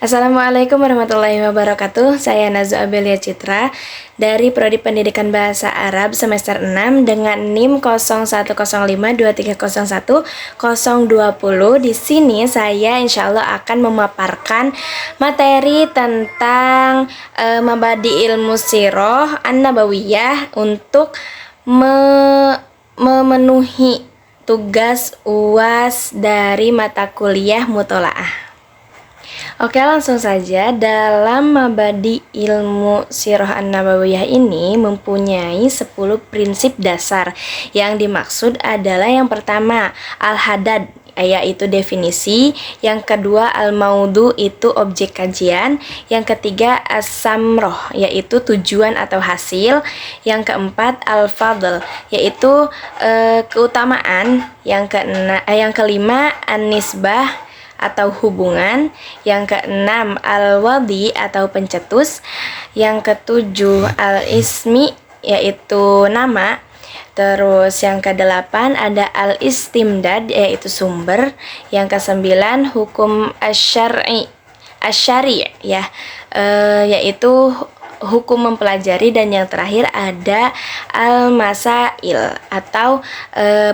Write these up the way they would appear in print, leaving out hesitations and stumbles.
Assalamualaikum warahmatullahi wabarakatuh. Saya Nazu Abelia Citra dari Prodi Pendidikan Bahasa Arab semester 6 dengan NIM 010523010020. Di sini saya insya Allah akan memaparkan materi tentang mabadi ilmu sirah an-nabawiyah untuk memenuhi tugas UAS dari mata kuliah mutolaah. Oke, langsung saja. Dalam mabadi ilmu sirah an-nabawiyah ini mempunyai 10 prinsip dasar. Yang dimaksud adalah yang pertama al-hadad, yaitu definisi. Yang kedua al-maudu, itu objek kajian. Yang ketiga as-samroh, yaitu tujuan atau hasil. Yang keempat al-fadl, yaitu keutamaan. Yang kelima an-nisbah atau hubungan. Yang keenam al-wadi atau pencetus. Yang ketujuh al-ismi, yaitu nama. Terus yang kedelapan ada al-istimdad, yaitu sumber. Yang kesembilan hukum asyari ya, yaitu hukum mempelajari. Dan yang terakhir ada al-masail atau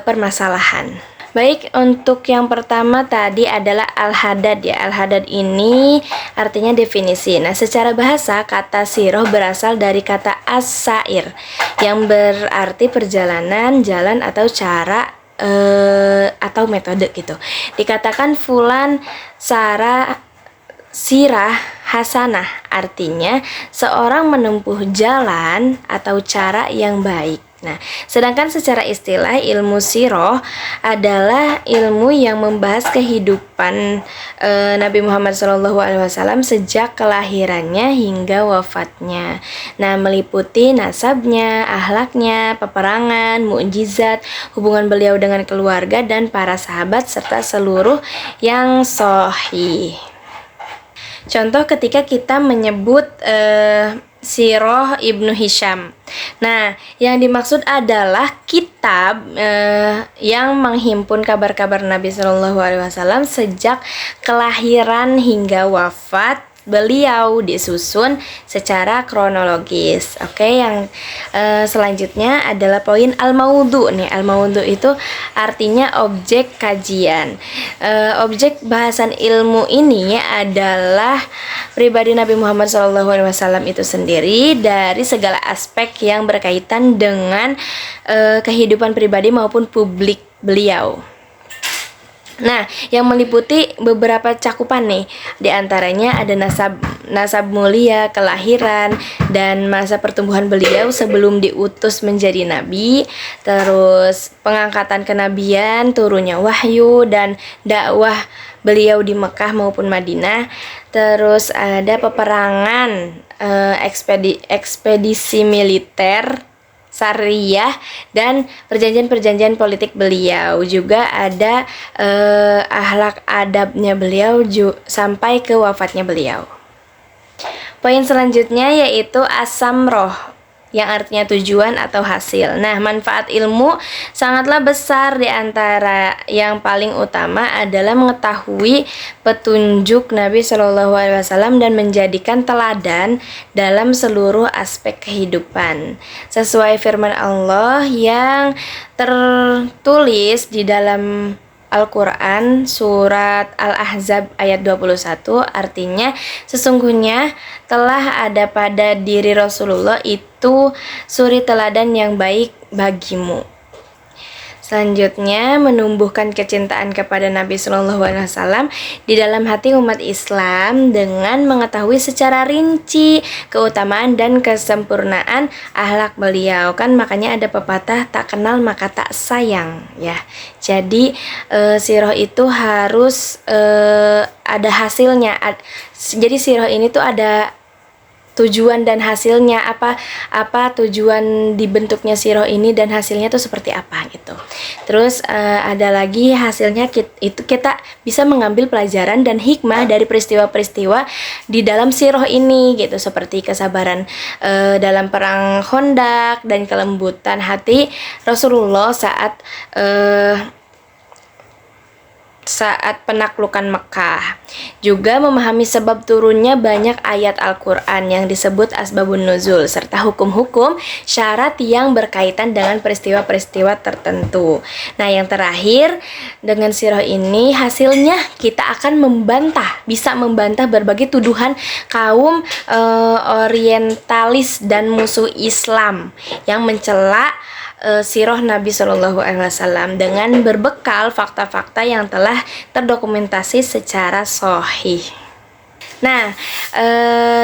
permasalahan. Baik, untuk yang pertama tadi adalah al-hadad ya. Al-hadad ini artinya definisi. Nah, secara bahasa kata sirah berasal dari kata as-sair yang berarti perjalanan, jalan atau cara atau metode gitu. Dikatakan fulan sirah hasanah, artinya seorang menempuh jalan atau cara yang baik. Nah, sedangkan secara istilah ilmu sirah adalah ilmu yang membahas kehidupan Nabi Muhammad SAW sejak kelahirannya hingga wafatnya. Nah, meliputi nasabnya, akhlaknya, peperangan, mukjizat, hubungan beliau dengan keluarga dan para sahabat serta seluruh yang sahih. Contoh ketika kita menyebut Sirah Ibnu Hisham. Nah, yang dimaksud adalah kitab yang menghimpun kabar-kabar Nabi SAW sejak kelahiran hingga wafat beliau, disusun secara kronologis. Oke, yang selanjutnya adalah poin al-maudu nih. Al-maudu itu artinya objek kajian. Objek bahasan ilmu ini adalah pribadi Nabi Muhammad SAW itu sendiri dari segala aspek yang berkaitan dengan kehidupan pribadi maupun publik beliau. Nah, yang meliputi beberapa cakupan nih. Di antaranya ada nasab mulia, kelahiran, dan masa pertumbuhan beliau sebelum diutus menjadi nabi, terus pengangkatan kenabian, turunnya wahyu, dan dakwah beliau di Mekah maupun Madinah. Terus ada peperangan, ekspedisi militer, Sariyah, dan perjanjian-perjanjian politik beliau. Juga ada akhlak adabnya beliau sampai ke wafatnya beliau. Poin selanjutnya yaitu as-samroh, yang artinya tujuan atau hasil. Nah, manfaat ilmu sangatlah besar. Di antara yang paling utama adalah mengetahui petunjuk Nabi SAW dan menjadikan teladan dalam seluruh aspek kehidupan. Sesuai firman Allah yang tertulis di dalam Al-Quran surat Al-Ahzab ayat 21, artinya sesungguhnya telah ada pada diri Rasulullah itu suri teladan yang baik bagimu. Selanjutnya, menumbuhkan kecintaan kepada Nabi SAW di dalam hati umat Islam dengan mengetahui secara rinci keutamaan dan kesempurnaan akhlak beliau. Kan makanya ada pepatah tak kenal maka tak sayang ya. Jadi sirah itu harus ada hasilnya. Jadi sirah ini tuh ada tujuan dan hasilnya, apa tujuan dibentuknya sirah ini dan hasilnya tuh seperti apa gitu. Terus ada lagi hasilnya itu kita bisa mengambil pelajaran dan hikmah dari peristiwa-peristiwa di dalam sirah ini gitu, seperti kesabaran dalam perang Khandaq dan kelembutan hati Rasulullah saat saat penaklukan Mekah. Juga memahami sebab turunnya banyak ayat Al-Quran yang disebut asbabun nuzul, serta hukum-hukum syarat yang berkaitan dengan peristiwa-peristiwa tertentu. Nah, yang terakhir, dengan sirah ini hasilnya kita akan bisa membantah berbagai tuduhan kaum orientalis dan musuh Islam yang mencela sirah Nabi Shallallahu Alaihi Wasallam dengan berbekal fakta-fakta yang telah terdokumentasi secara sahih. Nah,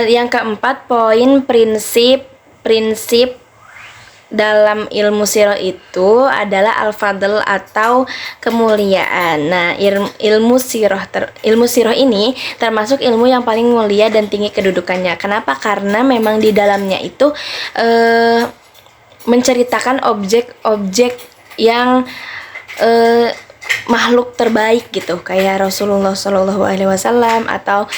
yang keempat, poin prinsip dalam ilmu sirah itu adalah al-fadl atau kemuliaan. Nah, ilmu sirah ini termasuk ilmu yang paling mulia dan tinggi kedudukannya. Kenapa? Karena memang di dalamnya itu menceritakan objek-objek yang makhluk terbaik gitu, kayak Rasulullah Shallallahu Alaihi Wasallam atau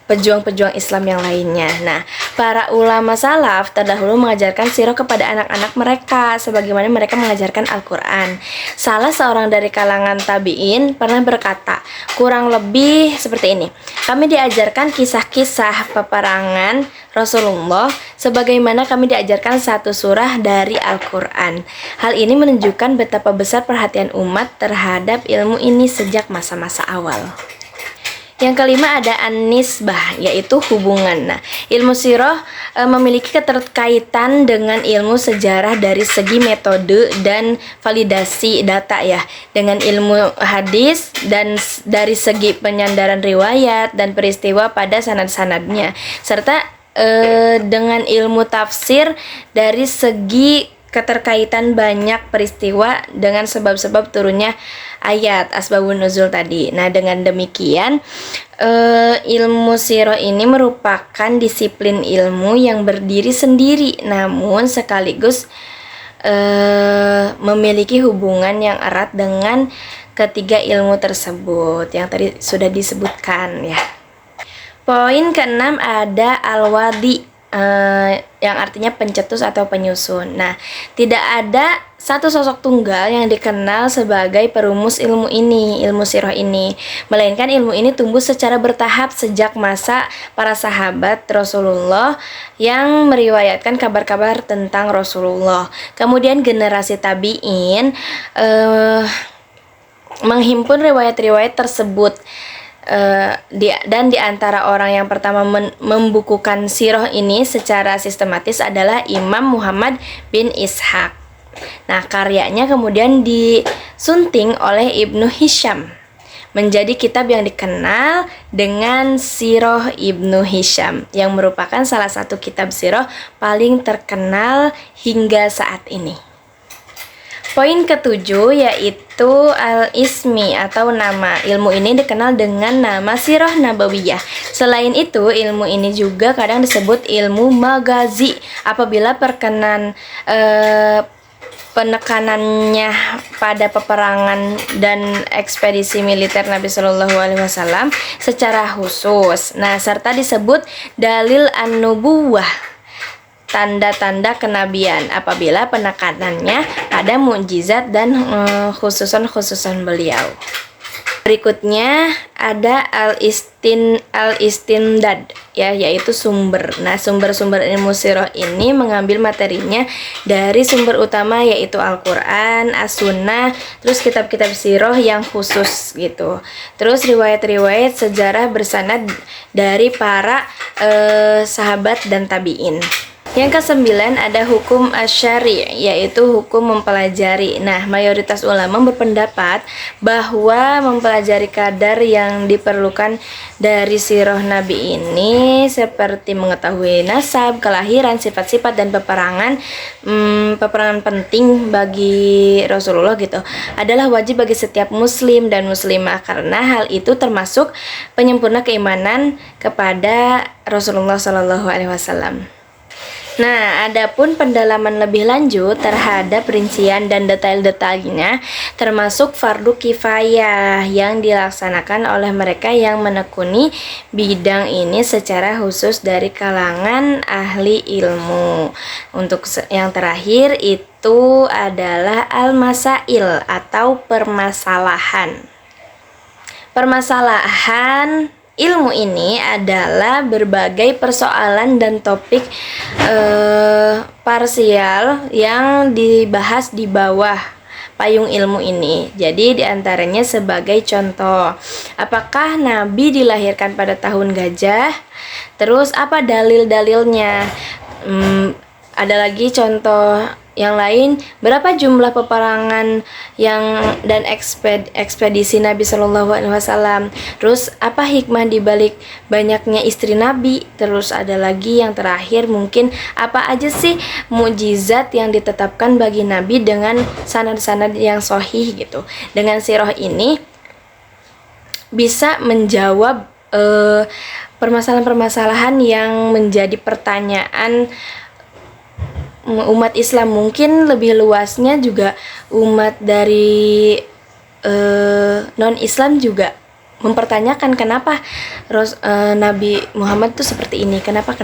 pejuang-pejuang Islam yang lainnya. Nah, para ulama salaf terdahulu mengajarkan sirah kepada anak-anak mereka sebagaimana mereka mengajarkan Al-Quran. Salah seorang dari kalangan tabi'in pernah berkata, kurang lebih seperti ini: kami diajarkan kisah-kisah peperangan Rasulullah sebagaimana kami diajarkan satu surah dari Al-Quran. Hal ini menunjukkan betapa besar perhatian umat terhadap ilmu ini sejak masa-masa awal. Yang kelima ada an-nisbah, yaitu hubungan. Nah, ilmu sirah memiliki keterkaitan dengan ilmu sejarah dari segi metode dan validasi data ya, dengan ilmu hadis dan dari segi penyandaran riwayat dan peristiwa pada sanad-sanadnya, serta dengan ilmu tafsir dari segi keterkaitan banyak peristiwa dengan sebab-sebab turunnya ayat asbabun nuzul tadi. Nah, dengan demikian ilmu sirah ini merupakan disiplin ilmu yang berdiri sendiri namun sekaligus memiliki hubungan yang erat dengan ketiga ilmu tersebut yang tadi sudah disebutkan ya. Poin keenam ada al-wadi, yang artinya pencetus atau penyusun. Nah, tidak ada satu sosok tunggal yang dikenal sebagai perumus ilmu sirah ini, melainkan ilmu ini tumbuh secara bertahap sejak masa para sahabat Rasulullah yang meriwayatkan kabar-kabar tentang Rasulullah. Kemudian generasi tabi'in menghimpun riwayat-riwayat tersebut. Dan di antara orang yang pertama membukukan sirah ini secara sistematis adalah Imam Muhammad bin Ishaq. Nah, karyanya kemudian disunting oleh Ibnu Hisham menjadi kitab yang dikenal dengan Sirah Ibnu Hisham, yang merupakan salah satu kitab sirah paling terkenal hingga saat ini. Poin ketujuh yaitu al-ismi atau nama. Ilmu ini dikenal dengan nama sirah nabawiyah. Selain itu, ilmu ini juga kadang disebut ilmu magazi apabila penekanannya pada peperangan dan ekspedisi militer Nabi Shallallahu Alaihi Wasallam secara khusus. Nah, serta disebut dalil an-nubuwah, tanda-tanda kenabian apabila penekanannya pada mukjizat dan khususan beliau. Berikutnya ada al-istindad ya, yaitu sumber. Nah, sumber-sumber ilmu sirah ini mengambil materinya dari sumber utama yaitu Al-Qur'an, As-Sunnah, terus kitab-kitab sirah yang khusus gitu. Terus riwayat-riwayat sejarah bersanad dari para sahabat dan tabi'in. Yang kesembilan ada hukum asyari, yaitu hukum mempelajari. Nah, mayoritas ulama berpendapat bahwa mempelajari kadar yang diperlukan dari sirah Nabi ini seperti mengetahui nasab, kelahiran, sifat-sifat, dan peperangan penting bagi Rasulullah gitu adalah wajib bagi setiap muslim dan muslimah, karena hal itu termasuk penyempurna keimanan kepada Rasulullah Shallallahu Alaihi Wasallam. Nah, adapun pendalaman lebih lanjut terhadap rincian dan detail-detailnya termasuk fardu kifayah yang dilaksanakan oleh mereka yang menekuni bidang ini secara khusus dari kalangan ahli ilmu. Untuk yang terakhir itu adalah al-masail atau permasalahan. Permasalahan ilmu ini adalah berbagai persoalan dan topik parsial yang dibahas di bawah payung ilmu ini. Jadi diantaranya sebagai contoh, apakah Nabi dilahirkan pada tahun gajah? Terus apa dalil-dalilnya? Ada lagi contoh yang lain, berapa jumlah peperangan yang dan ekspedisi Nabi Shallallahu Alaihi Wasallam. Terus apa hikmah dibalik banyaknya istri Nabi. Terus ada lagi yang terakhir, mungkin apa aja sih mukjizat yang ditetapkan bagi Nabi dengan sanad-sanad yang sahih gitu. Dengan sirah ini bisa menjawab permasalahan-permasalahan yang menjadi pertanyaan umat Islam. Mungkin lebih luasnya juga umat dari non-Islam juga mempertanyakan kenapa Nabi Muhammad tuh seperti ini, kenapa.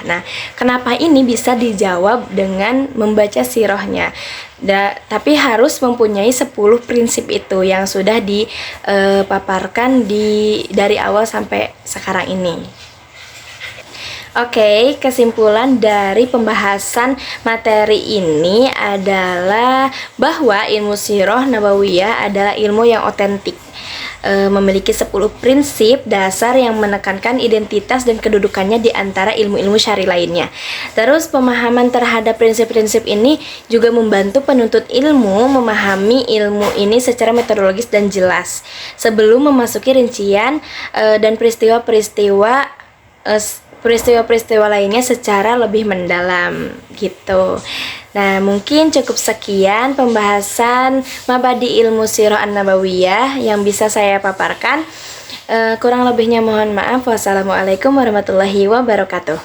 Nah, kenapa ini bisa dijawab dengan membaca sirahnya. Tapi harus mempunyai 10 prinsip itu yang sudah dipaparkan dari awal sampai sekarang ini. Oke, kesimpulan dari pembahasan materi ini adalah bahwa ilmu sirah nabawiyah adalah ilmu yang otentik, memiliki 10 prinsip dasar yang menekankan identitas dan kedudukannya di antara ilmu-ilmu syar'i lainnya. Terus pemahaman terhadap prinsip-prinsip ini juga membantu penuntut ilmu memahami ilmu ini secara metodologis dan jelas sebelum memasuki rincian dan peristiwa-peristiwa lainnya secara lebih mendalam gitu. Nah, mungkin cukup sekian pembahasan mabadi ilmu sirah an-nabawiyah yang bisa saya paparkan. Kurang lebihnya mohon maaf. Wassalamualaikum warahmatullahi wabarakatuh.